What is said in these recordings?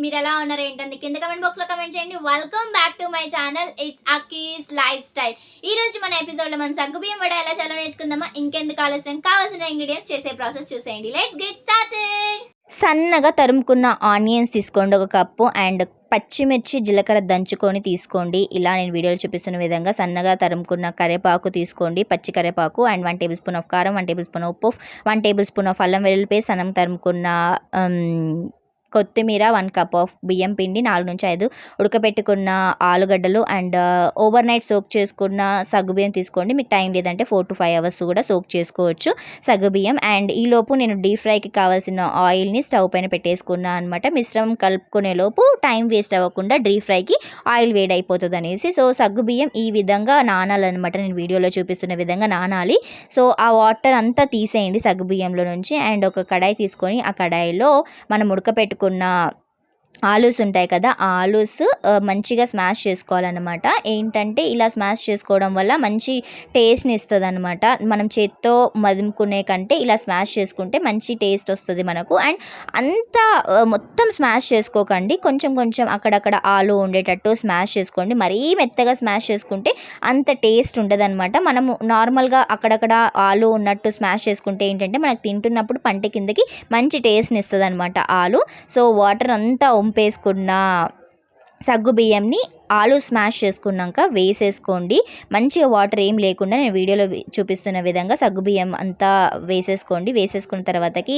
మీరు ఎలా ఉన్నారు ఏంటండి కింద కమెంట్ బాక్స్ లో కమెంట్ చేయండి. Welcome back to my channel, it's Akki's life style. ఈ రోజు మన ఎపిసోడ్ లో మనం సగ్గుబియ్యం వడ ఎలా చేయాలో నేర్చుకుందామా. ఇంకెందుకు ఆలస్యం, కావాల్సిన ఇంగ్రీడియంట్స్ చేసే ప్రాసెస్ చూసేయండి. Let's get started. సన్నగా తరుముకున్న ఆనియన్స్ తీసుకోండి 1 కప్పు, అండ్ పచ్చిమిర్చి జీలకర్ర దంచుకొని తీసుకోండి. ఇలా నేను వీడియోలో చూపిస్తున్న విధంగా సన్నగా తరుముకున్న కరివేపాకు తీసుకోండి, పచ్చి కరివేపాకు, అండ్ 1 టేబుల్ స్పూన్ ఆఫ్ కారం, 1 టేబుల్ స్పూన్ ఉప్పు, 1 టేబుల్ స్పూన్ ఆఫ్ అల్లం వెల్లుల్లి పేస్ట్, సన్నం తరుముకున్న కొత్తిమీర, 1 కప్ ఆఫ్ బియ్యం పిండి, 4 నుంచి 5 ఉడకబెట్టుకున్న ఆలుగడ్డలు, అండ్ ఓవర్ నైట్ సోక్ చేసుకున్న సగ్గుబియ్యం తీసుకోండి. మీకు టైం లేదంటే 4 to 5 అవర్స్ కూడా సోక్ చేసుకోవచ్చు సగ్గుబియ్యం. అండ్ ఈలోపు నేను డీప్ ఫ్రైకి కావాల్సిన ఆయిల్ని స్టవ్ పైన పెట్టేసుకున్నాను అనమాట. మిశ్రమం కలుపుకునే లోపు టైం వేస్ట్ అవ్వకుండా డీప్ ఫ్రైకి ఆయిల్ వేడైపోతుంది అనేసి. సో సగ్గుబియ్యం ఈ విధంగా నానాలన్నమాట. నేను వీడియోలో చూపిస్తున్న విధంగా నానాలి. సో ఆ వాటర్ అంతా తీసేయండి సగ్గుబియ్యంలో నుంచి. అండ్ ఒక కడాయి తీసుకొని ఆ కడాయిలో మనం ఉడకపెట్టుకున్న ఆలూస్ ఉంటాయి కదా, ఆ ఆలూస్ మంచిగా స్మాష్ చేసుకోవాలన్నమాట. ఏంటంటే ఇలా స్మాష్ చేసుకోవడం వల్ల మంచి టేస్ట్ని ఇస్తుంది అనమాట. మనం చేత్తో మదుముకునే కంటే ఇలా స్మాష్ చేసుకుంటే మంచి టేస్ట్ వస్తుంది మనకు. అండ్ అంతా మొత్తం స్మాష్ చేసుకోకండి, కొంచెం కొంచెం అక్కడక్కడ ఆలు ఉండేటట్టు స్మాష్ చేసుకోండి. మరీ మెత్తగా స్మాష్ చేసుకుంటే అంత టేస్ట్ ఉండదు అనమాట. మనము నార్మల్గా అక్కడక్కడ ఆలు ఉన్నట్టు స్మాష్ చేసుకుంటే ఏంటంటే మనకు తింటున్నప్పుడు పంట కిందకి మంచి టేస్ట్ని ఇస్తుంది అనమాట ఆలు. సో వాటర్ అంతా వంపేసుకున్న సగ్గుబియ్యంని ఆలు స్మాష్ చేసుకున్నాక వేసేసుకోండి. మంచిగా వాటర్ ఏం లేకుండా నేను వీడియోలో చూపిస్తున్న విధంగా సగ్గుబియ్యం అంతా వేసేసుకోండి. వేసేసుకున్న తర్వాతకి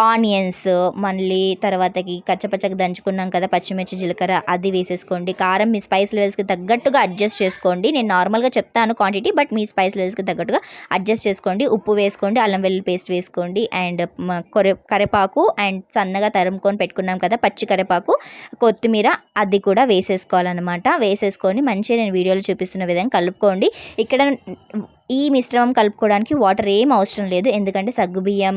ఆనియన్స్, మళ్ళీ తర్వాతకి కచ్చపచ్చగా దంచుకున్నాం కదా పచ్చిమిర్చి జీలకర్ర, అది వేసేసుకోండి. కారం మీ స్పైస్ లెవెల్స్కి తగ్గట్టుగా అడ్జస్ట్ చేసుకోండి. నేను నార్మల్గా చెప్తాను క్వాంటిటీ, బట్ మీ స్పైస్ లెవెల్స్కి తగ్గట్టుగా అడ్జస్ట్ చేసుకోండి. ఉప్పు వేసుకోండి, అల్లం వెల్లుల్లి పేస్ట్ వేసుకోండి, అండ్ కరివేపాకు, అండ్ సన్నగా తరుముకొని పెట్టుకున్నాం కదా పచ్చి కరివేపాకు, కొత్తిమీర, అది కూడా వేసేసుకోవాలన్నమాట. వేసేసుకొని మంచిగా నేను వీడియోలో చూపిస్తున్న విధంగా కలుపుకోండి. ఇక్కడ ఈ మిశ్రమం కలుపుకోవడానికి వాటర్ ఏం అవసరం లేదు, ఎందుకంటే సగ్గుబియ్యం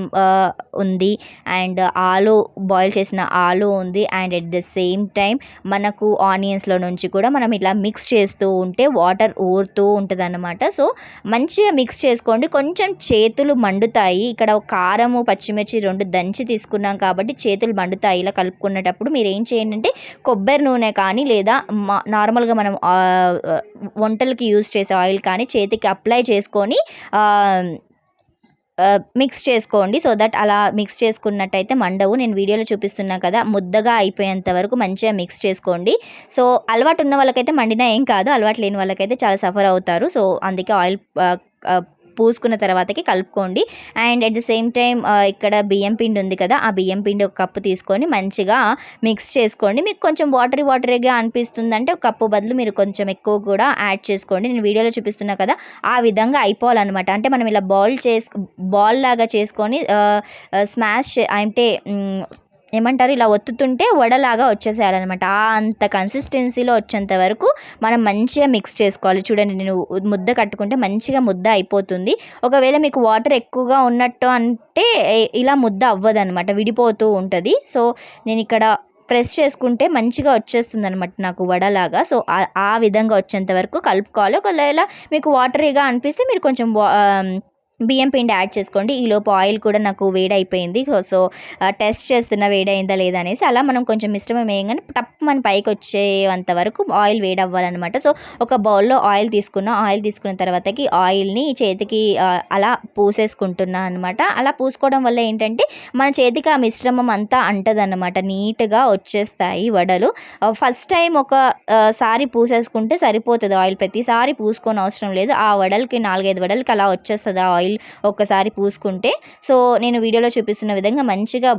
ఉంది, అండ్ ఆలు బాయిల్ చేసిన ఆలు ఉంది, and at the same time మనకు ఆనియన్స్లో నుంచి కూడా మనం ఇట్లా మిక్స్ చేస్తూ ఉంటే వాటర్ ఊరుతూ ఉంటుంది అన్నమాట. సో మంచిగా మిక్స్ చేసుకోండి. కొంచెం చేతులు మండుతాయి, ఇక్కడ కారము పచ్చిమిర్చి 2 దంచి తీసుకున్నాం కాబట్టి చేతులు మండుతాయి. ఇలా కలుపుకునేటప్పుడు మీరు ఏం చేయండి అంటే కొబ్బరి నూనె కానీ, లేదా నార్మల్గా మనం వంటలకి యూజ్ చేసే ఆయిల్ కానీ చేతికి అప్లై చేసుకొని మిక్స్ చేసుకోండి. సో దట్ అలా మిక్స్ చేసుకున్నట్టయితే మండవు. నేను వీడియోలో చూపిస్తున్నా కదా, ముద్దగా అయిపోయేంత వరకు మంచిగా మిక్స్ చేసుకోండి. సో అలవాటు ఉన్న వాళ్ళకైతే మండినా ఏం కాదు, అలవాటు లేని వాళ్ళకైతే చాలా సఫర్ అవుతారు. సో అందుకే ఆయిల్ పూసుకున్న తర్వాతకి కలుపుకోండి. And at the same time ఇక్కడ బియ్యం పిండి ఉంది కదా, ఆ బియ్యం పిండి 1 కప్పు తీసుకొని మంచిగా మిక్స్ చేసుకోండి. మీకు కొంచెం వాటరీగా అనిపిస్తుందంటే 1 కప్పు బదులు మీరు కొంచెం ఎక్కువ కూడా యాడ్ చేసుకోండి. నేను వీడియోలో చూపిస్తున్నా కదా, ఆ విధంగా అయిపోవాలన్నమాట. అంటే మనం ఇలా బాల్ లాగా చేసుకొని స్మాష్ అంటే ఏమంటారు, ఇలా ఒత్తుతుంటే వడలాగా వచ్చేసేయాలన్నమాట. అంత కన్సిస్టెన్సీలో వచ్చేంత వరకు మనం మంచిగా మిక్స్ చేసుకోవాలి. చూడండి, నేను ముద్ద కట్టుకుంటే మంచిగా ముద్ద అయిపోతుంది. ఒకవేళ మీకు వాటర్ ఎక్కువగా ఉన్నట్టు అంటే ఇలా ముద్ద అవ్వదన్నమాట, విడిపోతూ ఉంటుంది. సో నేను ఇక్కడ ప్రెస్ చేసుకుంటే మంచిగా వచ్చేస్తుంది అనమాట నాకు వడలాగా. సో ఆ విధంగా వచ్చేంత వరకు కలుపుకోవాలి. ఒకవేళ మీకు వాటరీగా అనిపిస్తే మీరు కొంచెం బియ్యం పిండి యాడ్ చేసుకోండి. ఈలోపు ఆయిల్ కూడా నాకు వేడైపోయింది. సో టెస్ట్ చేస్తున్న వేడైందా లేదా అనేసి. అలా మనం కొంచెం మిశ్రమం వేయగానే టప్ మన పైకి వచ్చేంత వరకు ఆయిల్ వేడవ్వాలన్నమాట. సో ఒక బౌల్లో ఆయిల్ తీసుకున్న తర్వాతకి ఆయిల్ని చేతికి అలా పూసేసుకుంటున్నా అనమాట. అలా పూసుకోవడం వల్ల ఏంటంటే మన చేతికి ఆ మిశ్రమం అంతా అంటదన్నమాట, నీట్గా వచ్చేస్తాయి వడలు. ఫస్ట్ టైం ఒకసారి పూసేసుకుంటే సరిపోతుంది ఆయిల్, ప్రతిసారి పూసుకోని అవసరం లేదు. ఆ వడలకి 4-5 వడలకి అలా వచ్చేస్తుంది ఆ ఆయిల్ ఒక్కసారి పూసుకుంటే. సో నేను వీడియోలో చూపిస్తున్న విధంగా మంచిగా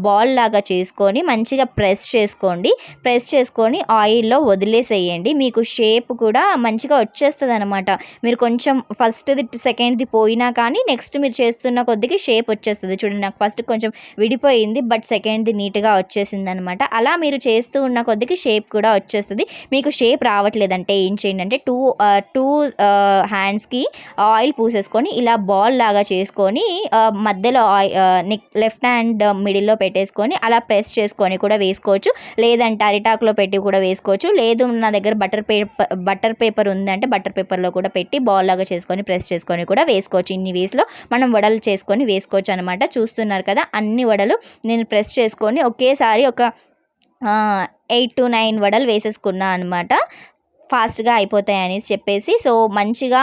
బాల్ లాగా చేసుకొని మంచిగా ప్రెస్ చేసుకొని ఆయిల్లో వదిలేసేయండి. మీకు షేప్ కూడా మంచిగా వచ్చేస్తుంది అనమాట. మీరు కొంచెం ఫస్ట్ది సెకండ్ది పోయినా కానీ నెక్స్ట్ మీరు చేస్తున్న కొద్దిగా షేప్ వచ్చేస్తుంది. చూడండి, నాకు ఫస్ట్ కొంచెం విడిపోయింది, బట్ సెకండ్ది నీట్గా వచ్చేసింది అనమాట. అలా మీరు చేస్తూ ఉన్న కొద్దిగా షేప్ కూడా వచ్చేస్తుంది. మీకు షేప్ రావట్లేదంటే ఏం చేయండి అంటే టూ హ్యాండ్స్కి ఆయిల్ పూసేసుకొని ఇలా బాల్ లాగా చేసుకొని మధ్యలో లెఫ్ట్ హ్యాండ్ మిడిల్లో పెట్టేసుకొని అలా ప్రెస్ చేసుకొని కూడా వేసుకోవచ్చు, లేదంటే అరిటాకులో పెట్టి కూడా వేసుకోవచ్చు. లేదు నా దగ్గర బటర్ పేపర్ ఉందంటే బటర్ పేపర్లో కూడా పెట్టి బాల్ లాగా చేసుకొని ప్రెస్ చేసుకొని కూడా వేసుకోవచ్చు. ఇన్ని వేస్లో మనం వడలు చేసుకొని వేసుకోవచ్చు అనమాట. చూస్తున్నారు కదా, అన్ని వడలు నేను ప్రెస్ చేసుకొని ఒకేసారి ఒక 8-9 వడలు వేసేసుకున్నా అనమాట. ఫాస్ట్‌గా అయిపోతాయని చెప్పేసి. సో, మంచిగా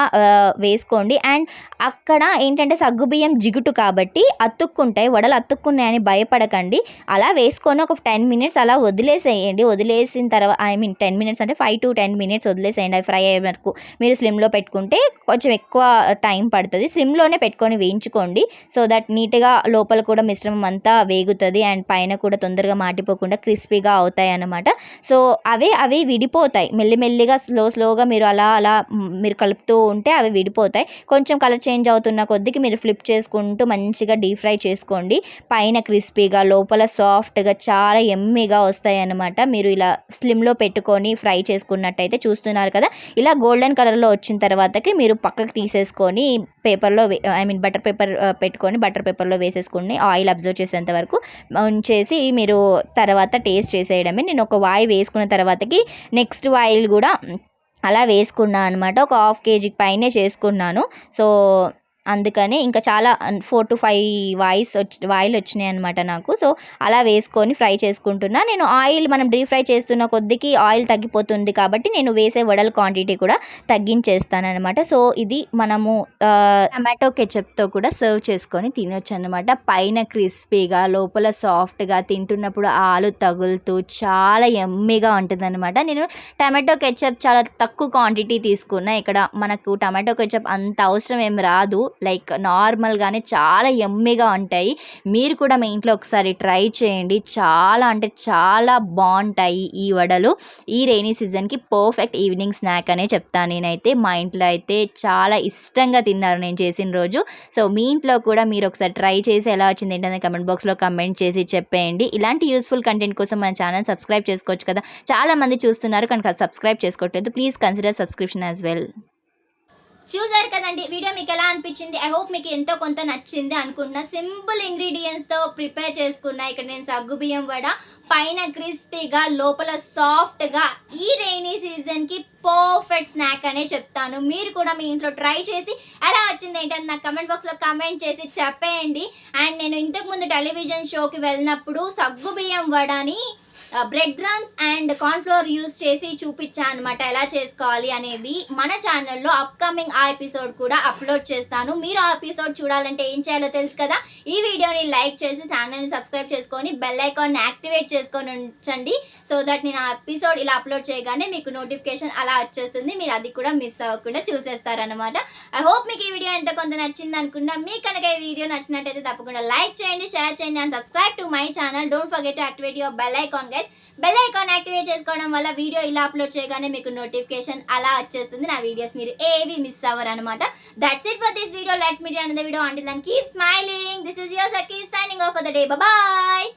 వేసుకోండి. అండ్ అక్కడ ఏంటంటే సగ్గుబియ్యం జిగుటు కాబట్టి అతుక్కుంటాయి. వడలు అతుక్కున్నాయని భయపడకండి. అలా వేసుకొని ఒక 10 మినిట్స్ అలా వదిలేసేయండి. వదిలేసిన 10 మినిట్స్ అంటే 5-10 మినిట్స్ వదిలేసేయండి. అవి ఫ్రై అయ్యే వరకు. మీరు స్లిమ్‌లో పెట్టుకుంటే కొంచెం ఎక్కువ టైం పడుతది. సిమ్‌లోనే పెట్టుకొని వేయించుకోండి. సో దట్ నీట్‌గా లోపల కూడా మిశ్రమం అంతా వేగుతది. అండ్ పైన కూడా తొందరగా మాడిపోకుండా క్రిస్పీగా అవుతాయన్నమాట. సో, అవి విడిపోతాయి. మెల్లిగా స్లోగా మీరు అలా మీరు కలుపుతూ ఉంటే అవి విడిపోతాయి. కొంచెం కలర్ చేంజ్ అవుతున్న కొద్దికి మీరు ఫ్లిప్ చేసుకుంటూ మంచిగా డీప్ ఫ్రై చేసుకోండి. పైన క్రిస్పీగా లోపల సాఫ్ట్‌గా చాలా యమ్మీగా వస్తాయన్నమాట. మీరు ఇలా స్లిమ్‌లో పెట్టుకొని ఫ్రై చేసుకున్నట్టయితే చూస్తున్నారు కదా! ఇలా గోల్డెన్ కలర్‌లో వచ్చిన తర్వాతకి మీరు పక్కకు తీసేసుకొని పేపర్‌లో బటర్ పేపర్ పెట్టుకొని బటర్ పేపర్‌లో వేసేసుకొని ఆయిల్ అబ్జర్వ్ చేసేంత వరకు ఉంచేసి మీరు తర్వాత టేస్ట్ చేసేయడమే. నేను ఒక వాయి వేసుకున్న తర్వాతకి నెక్స్ట్ వాయిల్ కూడా అలా వేసుకున్నా అనమాట. ఒక 1/2 కేజీకి పైనే చేసుకున్నాను. సో, అందుకని ఇంకా చాలా 4-5 వాయిలు వచ్చినాయన్నమాట నాకు. సో, అలా వేసుకొని ఫ్రై చేసుకుంటున్నా. నేను ఆయిల్ మనం డీప్ ఫ్రై చేస్తున్న కొద్దికి ఆయిల్ తగ్గిపోతుంది కాబట్టి నేను వేసే వడల క్వాంటిటీ కూడా తగ్గించేస్తానన్నమాట. సో, ఇది మనము టమాటో కెచప్‌తో కూడా సర్వ్ చేసుకొని తినొచ్చన్నమాట. పైన క్రిస్పీగా లోపల సాఫ్ట్‌గా తింటున్నప్పుడు ఆలు తగులుతూ చాలా యమ్మీగా ఉంటుందన్నమాట. నేను టమాటో కెచప్ చాలా తక్కువ క్వాంటిటీ తీసుకున్నా. ఇక్కడ మనకు టమాటో కెచప్ అంత అవసరం ఏం రాదు. లైక్ నార్మల్‌గానే చాలా యమ్మీగా ఉంటాయి. మీరు కూడా మీ ఇంట్లో ఒకసారి ట్రై చేయండి. చాలా అంటే చాలా బావుంటాయి ఈ వడలు. ఈ రెయినీ సీజన్‌కి పర్ఫెక్ట్ ఈవినింగ్ స్నాక్ అనే చెప్తాను నేనైతే. మా ఇంట్లో అయితే చాలా ఇష్టంగా తిన్నారు నేను చేసిన రోజు. సో, మీ ఇంట్లో కూడా మీరు ఒకసారి ట్రై చేసి ఎలా వచ్చింది ఏంటనేది కామెంట్ బాక్స్‌లో కామెంట్ చేసి చెప్పేయండి. ఇలాంటి యూజ్‌ఫుల్ కంటెంట్ కోసం మన ఛానల్ సబ్స్క్రైబ్ చేసుకోవచ్చు కదా! చాలామంది చూస్తున్నారు కానీ సబ్స్క్రైబ్ చేసుకోవట్లేదు. Please consider subscription as well. చూసారు కదండి వీడియో మీకు ఎలా అనిపించింది? ఐ హోప్ మీకు ఎంతో కొంత నచ్చింది అనుకుంటున్నా. సింపుల్ ఇంగ్రీడియంట్స్తో ప్రిపేర్ చేసుకున్నా. ఇక్కడ నేను సగ్గుబియ్యం వడ పైన క్రిస్పీగా లోపల సాఫ్ట్గా ఈ రెయినీ సీజన్కి పర్ఫెక్ట్ స్నాక్ అనే చెప్తాను. మీరు కూడా మీ ఇంట్లో ట్రై చేసి ఎలా వచ్చింది ఏంటని నాకు కమెంట్ బాక్స్లో కమెంట్ చేసి చెప్పేయండి. అండ్ నేను ఇంతకుముందు టెలివిజన్ షోకి వెళ్ళినప్పుడు సగ్గుబియ్యం వడని bread crumbs and cornflour use చేసి చూపించాను అనమాట ఎలా చేసుకోవాలి అనేది. మన ఛానల్లో అప్కమింగ్ ఆ ఎపిసోడ్ కూడా అప్లోడ్ చేస్తాను. మీరు ఆ ఎపిసోడ్ చూడాలంటే ఏం చేయాలో తెలుసు కదా! ఈ వీడియోని లైక్ చేసి ఛానల్ని సబ్స్క్రైబ్ చేసుకొని బెల్ ఐకాన్ని యాక్టివేట్ చేసుకొని ఉంచండి. సో దట్ నేను ఆ ఎపిసోడ్ ఇలా అప్లోడ్ చేయగానే మీకు నోటిఫికేషన్ అలా వచ్చేస్తుంది. మీరు అది కూడా మిస్ అవ్వకుండా చూసేస్తారనమాట. ఐ హోప్ మీకు ఈ వీడియో ఎంతో కొంత నచ్చింది అనుకున్నా. మీకు కనుక ఈ వీడియో నచ్చినట్టయితే తప్పకుండా లైక్ చేయండి, షేర్ చేయండి and subscribe to my channel. Don't forget to activate your bell icon guys. Bell icon activate చేసుకోవడం వల్ల వీడియో ఇలా అప్లోడ్ చేయగానే మీకు నోటిఫికేషన్ అలా వచ్చేస్తుంది. నా వీడియోస్ మీరు ఏవి మిస్ అవ్వరు అనమాట. That's it for this video. Let's meet in another video. Until then keep smiling. This is your Sakhi signing off for the day. Bye.